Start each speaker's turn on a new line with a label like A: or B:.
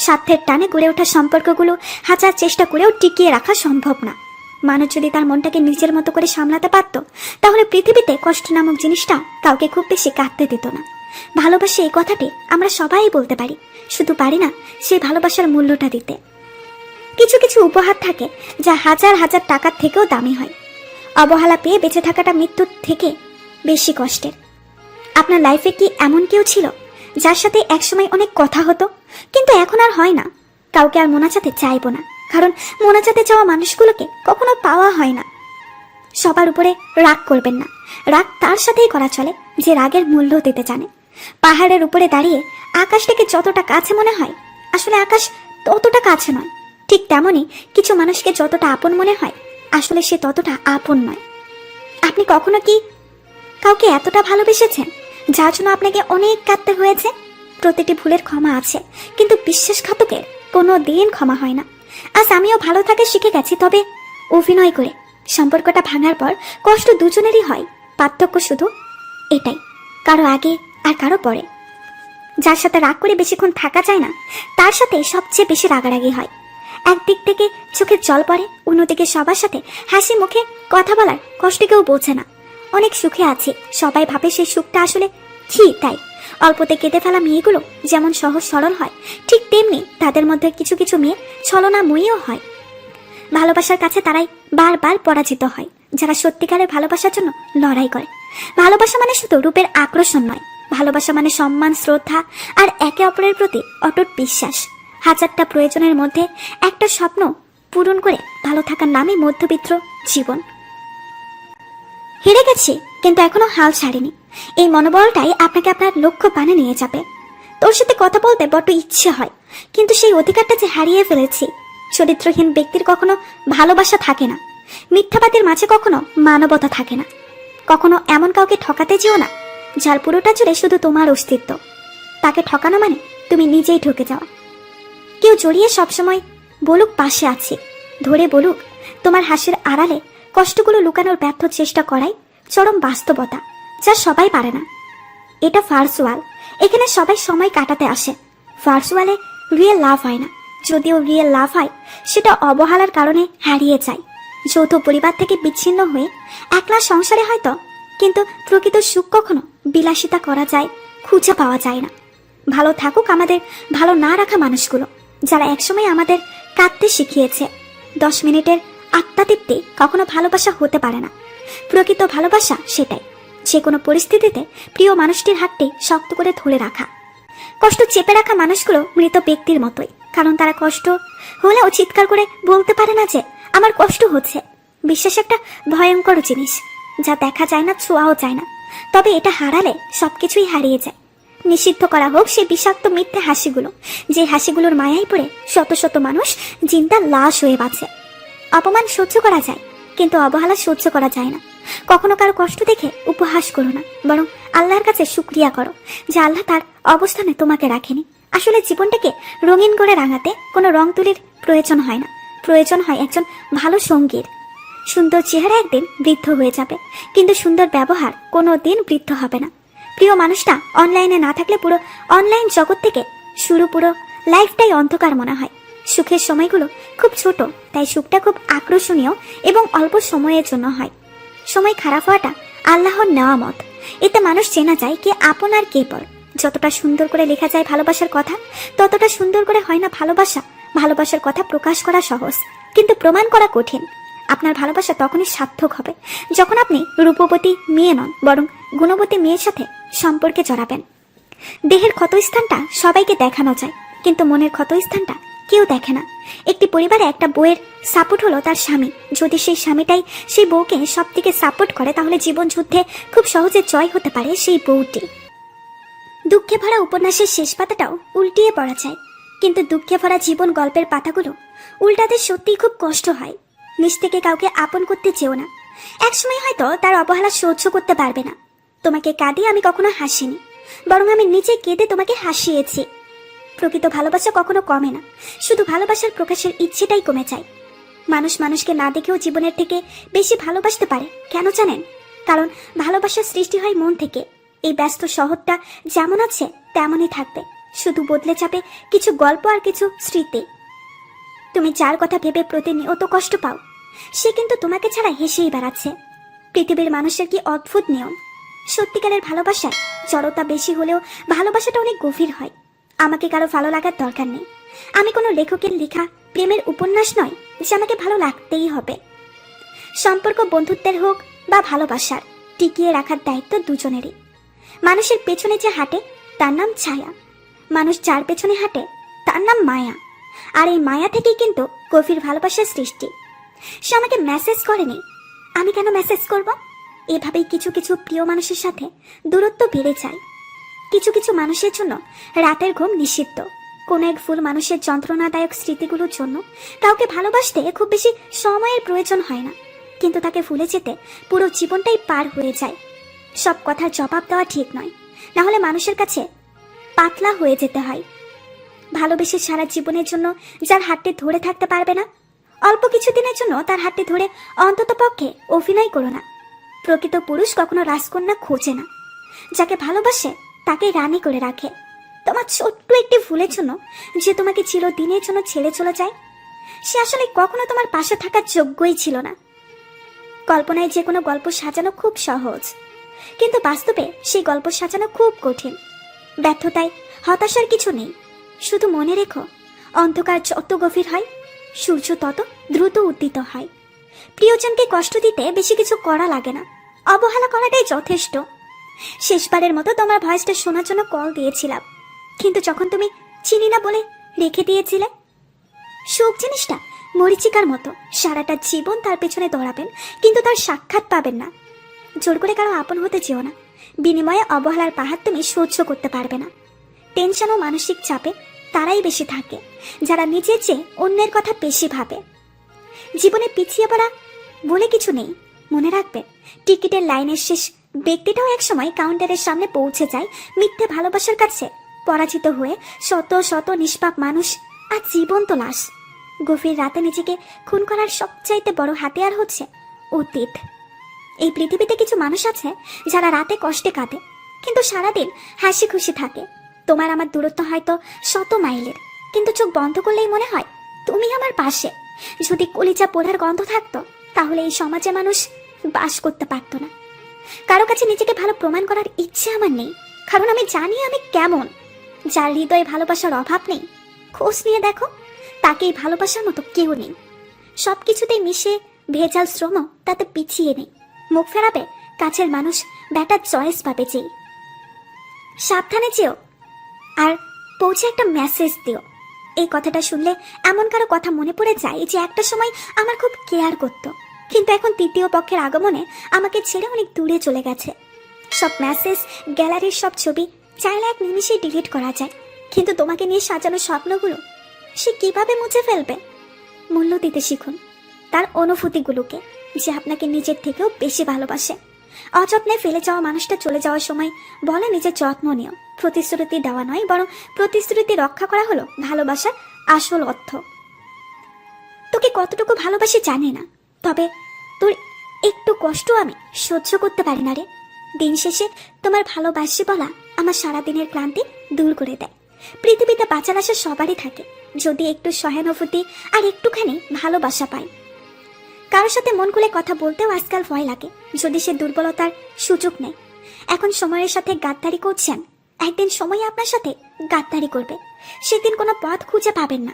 A: স্বার্থের টানে গড়ে ওঠা সম্পর্কগুলো হাজার চেষ্টা করেও টিকিয়ে রাখা সম্ভব না। মানুষ যদি তার মনটাকে নিজের মতো করে সামলাতে পারত, তাহলে পৃথিবীতে কষ্ট নামক জিনিসটা কাউকে খুব বেশি কাঁদতে দিত না। ভালোবাসে এই কথাটি আমরা সবাই বলতে পারি, শুধু পারি না সেই ভালোবাসার মূল্যটা দিতে। কিছু কিছু উপহার থাকে যা হাজার হাজার টাকার থেকেও দামি হয়। অবহেলা পেয়ে বেঁচে থাকাটা মৃত্যুর থেকে বেশি কষ্টের। আপনার লাইফে কি এমন কেউ ছিল যার সাথে একসময় অনেক কথা হতো, কিন্তু এখন আর হয় না? কাউকে আর মোনাজাতে চাইবো না, কারণ মোনাজাতে যাওয়া মানুষগুলোকে কখনো পাওয়া হয় না। সবার উপরে রাগ করবেন না। রাগ তার সাথেই করা চলে যে রাগের মূল্য দিতে জানে। পাহাড়ের উপরে দাঁড়িয়ে আকাশটাকে যতটা কাছে মনে হয়, আসলে আকাশ ততটা কাছে নয়। ঠিক তেমনই কিছু মানুষকে যতটা আপন মনে হয়, আসলে সে ততটা আপন নয়। আপনি কখনো কি কাউকে এতটা ভালোবেসেছেন যার জন্য আপনাকে অনেক কাঁদতে হয়েছে? প্রতিটি ভুলের ক্ষমা আছে, কিন্তু বিশ্বাসঘাতকের কোনো দিন ক্ষমা হয় না। আজ আমিও ভালো থাকা শিখে গেছি, তবে অভিনয় করে। সম্পর্কটা ভাঙার পর কষ্ট দুজনেরই হয়, পার্থক্য শুধু এটাই, কারো আগে আর কারো পরে। যার সাথে রাগ করে বেশিক্ষণ থাকা যায় না, তার সাথে সবচেয়ে বেশি রাগারাগি হয়। একদিক থেকে চোখের জল পড়ে, অন্যদিকে সবার সাথে হাসি মুখে কথা বলার কষ্ট কেউ বোঝে না। অনেক সুখে আছি, সবাই ভাবে সেই সুখটা আসলে কি। তাই অল্পতে কেঁদে ফেলা মেয়েগুলো যেমন সহজ সরল হয়, ঠিক তেমনি তাদের মধ্যে কিছু কিছু মেয়ে ছলনাময়ীও হয়। ভালোবাসার কাছে তারাই বারবার পরাজিত হয়, যারা সত্যিকারের ভালোবাসার জন্য লড়াই করে। ভালোবাসা মানে শুধু রূপের আকর্ষণ নয়, ভালোবাসা মানে সম্মান, শ্রদ্ধা আর একে অপরের প্রতি অটুট বিশ্বাস। হাজারটা প্রয়োজনের মধ্যে একটা স্বপ্ন পূরণ করে ভালো থাকার নামই মধ্যবিত্ত জীবন। হেরে গেছি, কিন্তু এখনো হাল ছাড়িনি। এই মনোবলটাই আপনাকে আপনার লক্ষ্য পানে নিয়ে যাবে। তোর সাথে কথা বলতে বড্ড ইচ্ছে হয়, কিন্তু সেই অধিকারটা যে হারিয়ে ফেলেছি। চরিত্রহীন ব্যক্তির কখনো ভালোবাসা থাকে না, মিথ্যাবাদীর মাঝে কখনো মানবতা থাকে না। কখনো এমন কাউকে ঠকাতে যেও না যার পুরোটা জুড়ে শুধু তোমার অস্তিত্ব। তাকে ঠকানো মানে তুমি নিজেই ঠকে যাওয়া। কেউ জড়িয়ে সবসময় বলুক পাশে আছি, ধরে বলুক তোমার হাসির আড়ালে কষ্টগুলো লুকানোর ব্যর্থ চেষ্টা করাই চরম বাস্তবতা, যা সবাই পারে না। এটা ভার্চুয়াল, এখানে সবাই সময় কাটাতে আসে। ভার্চুয়ালে রিয়েল লাভ হয় না, যদিও রিয়েল লাভ হয় সেটা অবহেলার কারণে হারিয়ে যায়। যৌথ পরিবার থেকে বিচ্ছিন্ন হয়ে একলা সংসারে হয়তো, কিন্তু প্রকৃত সুখ কখনো বিলাসিতা করা যায়, খুঁজে পাওয়া যায় না। ভালো থাকুক আমাদের ভালো না রাখা মানুষগুলো, যারা একসময় আমাদের কাঁদতে শিখিয়েছে। 10 মিনিটের আত্মাতৃপ্তি কখনো ভালোবাসা হতে পারে না। প্রকৃত ভালোবাসা সেটাই, যে কোনো পরিস্থিতিতে প্রিয় মানুষটির হাতটি শক্ত করে ধরে রাখা। কষ্ট চেপে রাখা মানুষগুলো মৃত ব্যক্তির মতোই, কারণ তারা কষ্ট হলেও চিৎকার করে বলতে পারে না যে আমার কষ্ট হচ্ছে। বিশ্বাস একটা ভয়ঙ্কর জিনিস, যা দেখা যায় না, ছোঁয়াও যায় না, তবে এটা হারালে সবকিছুই হারিয়ে যায়। নিষিদ্ধ করা হোক সেই বিষাক্ত মিথ্যে হাসিগুলো, যে হাসিগুলোর মায়ায় পড়ে শত শত মানুষ জিন্দা লাশ হয়ে বাঁচে। অপমান সহ্য করা যায়, কিন্তু অবহেলা সহ্য করা যায় না। কখনো কারো কষ্ট দেখে উপহাস করো না, বরং আল্লাহর কাছে শুকরিয়া করো যে আল্লাহ তার অবস্থানে তোমাকে রাখেনি। আসলে জীবনটাকে রঙিন করে রাঙাতে কোনো রং তুলির প্রয়োজন হয় না, প্রয়োজন হয় একজন ভালো সঙ্গীর। সুন্দর চেহারা একদিন বৃদ্ধ হয়ে যাবে, কিন্তু সুন্দর ব্যবহার কোনো দিন বৃদ্ধ হবে না। প্রিয় মানুষটা অনলাইনে না থাকলে পুরো অনলাইন জগৎ থেকে শুরু পুরো লাইফটাই অন্ধকার মনে হয়। সুখের সময়গুলো খুব ছোট, তাই সুখটা খুব আকর্ষণীয় এবং অল্প সময়ের জন্য হয়। সময় খারাপ হওয়াটা আল্লাহর নেয়ামত, এতে মানুষ চেনা যায় কে আপন আর কে পর। যতটা সুন্দর করে লেখা যায় ভালোবাসার কথা, ততটা সুন্দর করে হয় না ভালোবাসা। ভালোবাসার কথা প্রকাশ করা সহজ, কিন্তু প্রমাণ করা কঠিন। আপনার ভালোবাসা তখনই সার্থক হবে যখন আপনি রূপবতী মেয়ে নন, বরং গুণবতী মেয়ের সাথে সম্পর্কে জড়াবেন। দেহের ক্ষতস্থানটা সবাইকে দেখানো যায়, কিন্তু মনের ক্ষতস্থানটা কেউ দেখে না। একটি পরিবারে একটা বউয়ের সাপোর্ট হলো তার স্বামী। যদি সেই স্বামীটাই সেই বউকে সব দিকে সাপোর্ট করে, তাহলে জীবন যুদ্ধে খুব সহজে জয় হতে পারে সেই বউটি। দুঃখে ভরা উপন্যাসের শেষ পাতাটাও উল্টিয়ে পড়া যায়, কিন্তু দুঃখে ভরা জীবন গল্পের পাতাগুলো উল্টাতে সত্যিই খুব কষ্ট হয়। নিজ থেকে কাউকে আপন করতে চেও না, একসময় হয়তো তার অবহেলা সহ্য করতে পারবে না। তোমাকে কাঁদিয়ে আমি কখনো হাসিনি, বরং আমি নিজে কেঁদে তোমাকে হাসিয়েছি। প্রকৃত ভালোবাসা কখনো কমে না, শুধু ভালোবাসার প্রকাশের ইচ্ছেটাই কমে যায়। মানুষ মানুষকে না দেখেও জীবনের থেকে বেশি ভালোবাসতে পারে, কেন জানেন? কারণ ভালোবাসার সৃষ্টি হয় মন থেকে। এই ব্যস্ত শহরটা যেমন আছে তেমনই থাকবে, শুধু বদলে যাবে কিছু গল্প আর কিছু স্মৃতি। তুমি যার কথা ভেবে প্রতিনিয়ত কষ্ট পাও, সে কিন্তু তোমাকে ছাড়া হেসেই বেড়াচ্ছে। পৃথিবীর মানুষের কি অদ্ভুত নিয়ম। সত্যিকারের ভালোবাসায় জড়তা বেশি হলেও ভালোবাসাটা অনেক গভীর হয়। আমাকে কারো ভালো লাগার দরকার নেই। আমি কোনো লেখকের লেখা প্রেমের উপন্যাস নয় যে আমাকে ভালো লাগতেই হবে। সম্পর্ক বন্ধুত্বের হোক বা ভালোবাসার, টিকিয়ে রাখার দায়িত্ব দুজনেরই। মানুষের পেছনে যে হাঁটে তার নাম ছায়া, মানুষ যার পেছনে হাঁটে তার নাম মায়া। আর এই মায়া থেকেই কিন্তু গভীর ভালোবাসার সৃষ্টি। সে আমাকে মেসেজ করেনি, আমি কেন মেসেজ করব? এভাবেই কিছু কিছু প্রিয় মানুষের সাথে দূরত্ব বেড়ে যায়। কিছু কিছু মানুষের জন্য রাতের ঘুম নিষিদ্ধ। কোনো এক ভুল মানুষের যন্ত্রণাদায়ক স্মৃতিগুলোর জন্য কাউকে ভালোবাসতে খুব বেশি সময়ের প্রয়োজন হয় না, কিন্তু তাকে ভুলে যেতে পুরো জীবনটাই পার হয়ে যায়। সব কথার জবাব দেওয়া ঠিক নয়, না হলে মানুষের কাছে পাতলা হয়ে যেতে হয়। ভালোবেসে সারা জীবনের জন্য যার হাতটি ধরে থাকতে পারবে না, অল্প কিছুদিনের জন্য তার হাতটি ধরে অন্তত পক্ষে অভিনয় করো না। প্রকৃত পুরুষ কখনো রাজকন্যা খোঁজে না, যাকে ভালোবাসে তাকে রানী করে রাখে। তোমার ছোট্ট একটি ভুলের জন্য যে তোমাকে চিরদিনের জন্য ছেড়ে চলে যায়, সে আসলে কখনো তোমার পাশে থাকার যোগ্যই ছিল না। কল্পনায় যে কোনো গল্প সাজানো খুব সহজ, কিন্তু বাস্তবে সেই গল্প সাজানো খুব কঠিন। ব্যর্থতায় হতাশার কিছু নেই, শুধু মনে রেখো, অন্ধকার যত গভীর হয় সূর্য তত দ্রুত উদ্দিত হয়। প্রিয়জনকে কষ্ট দিতে বেশি কিছু করা লাগে না, অবহেলা করাটাই যথেষ্ট। শেষবারের মতো তোমার ভয়েসটা শোনার জন্য কল দিয়েছিলাম, কিন্তু যখন তুমি চিনি না বলে রেখে দিয়েছিলে। সুখ জিনিসটা মরিচিকার মতো, সারাটা জীবন তার পেছনে দৌড়াবেন কিন্তু তার সাক্ষাৎ পাবেন না। জোর করে কারো আপন হতে যেও না, বিনিময়ে অবহেলার পাহাড় তুমি সহ্য করতে পারবে না। টেনশন ও মানসিক চাপে তারাই বেশি থাকে যারা নিজের চেয়ে অন্যের কথা বেশি ভাবে। জীবনে পিছিয়ে পড়া বলে কিছু নেই, মনে রাখবে টিকিটের লাইনের শেষ ব্যক্তিটাও একসময় কাউন্টারের সামনে পৌঁছে যায় মিথ্যে ভালোবাসার কাছে পরাজিত হয়ে। শত শত নিষ্পাপ মানুষ আর জীবন্ত লাশ। গভীর রাতে নিজেকে খুন করার সবচাইতে বড় হাতিয়ার হচ্ছে অতীত। এই পৃথিবীতে কিছু মানুষ আছে যারা রাতে কষ্টে কাঁদে কিন্তু সারাদিন হাসি খুশি থাকে। তোমার আমার দূরত্ব হয়তো 100 মাইলের, কিন্তু চোখ বন্ধ করলেই মনে হয় তুমি আমার পাশে। যদি কলিজা পোড়ার গন্ধ থাকতো তাহলে এই সমাজে মানুষ বাস করতে পারতো না। কারো কাছে নিজেকে ভালো প্রমাণ করার ইচ্ছে আমার নেই, কারণ আমি জানি আমি কেমন। যার হৃদয়ে ভালোবাসার অভাব নেই, খোঁজ নিয়ে দেখো, তাকেই ভালোবাসার মতো কেউ নেই। সবকিছুতেই মিশে ভেজাল শ্রম তাতে পিছিয়ে নেই। মুখ ফেরাবে কাছের মানুষ, ব্যাটার চয়েস পাবে যেই। সাবধানে যেও আর পৌঁছে একটা মেসেজ দিও। এই কথাটা শুনলে এমন কারো কথা মনে পড়ে যায় যে একটা সময় আমার খুব কেয়ার করতো, কিন্তু এখন তৃতীয় পক্ষের আগমনে আমাকে ছেড়ে অনেক দূরে চলে গেছে। সব মেসেজ, গ্যালারির সব ছবি চাইলে এক নিমিষেই ডিলিট করা যায়, কিন্তু তোমাকে নিয়ে সাজানো স্বপ্নগুলো সে কিভাবে মুছে ফেলবে? মূল্য দিতে শিখুন তার অনুভূতিগুলোকে, যে আপনাকে নিজের থেকেও বেশি ভালোবাসে। অযত্নে ফেলে যাওয়া মানুষটা চলে যাওয়ার সময় বলে নিজের যত্ন নিও। প্রতিশ্রুতি দেওয়া নয়, বরং প্রতিশ্রুতি রক্ষা করা হলো ভালোবাসার আসল অর্থ। তোকে কতটুকু ভালোবাসি জানি না, তবে তোর একটু কষ্ট আমি সহ্য করতে পারি না রে। দিন শেষে তোমার ভালোবাসি বলা আমার সারাদিনের ক্লান্তি দূর করে দেয়। পৃথিবীতে বাঁচার আশা সবারই থাকে, যদি একটু সহানুভূতি আর একটুখানি ভালোবাসা পাই। কারোর সাথে মন খুলে কথা বলতেও আজকাল ভয় লাগে, যদি সে দুর্বলতার সুযোগ নেয়। এখন সময়ের সাথে গাদ্দারি করছেন, একদিন সময় আপনার সাথে গাদ্দারি করবে, সেদিন কোনো পথ খুঁজে পাবেন না।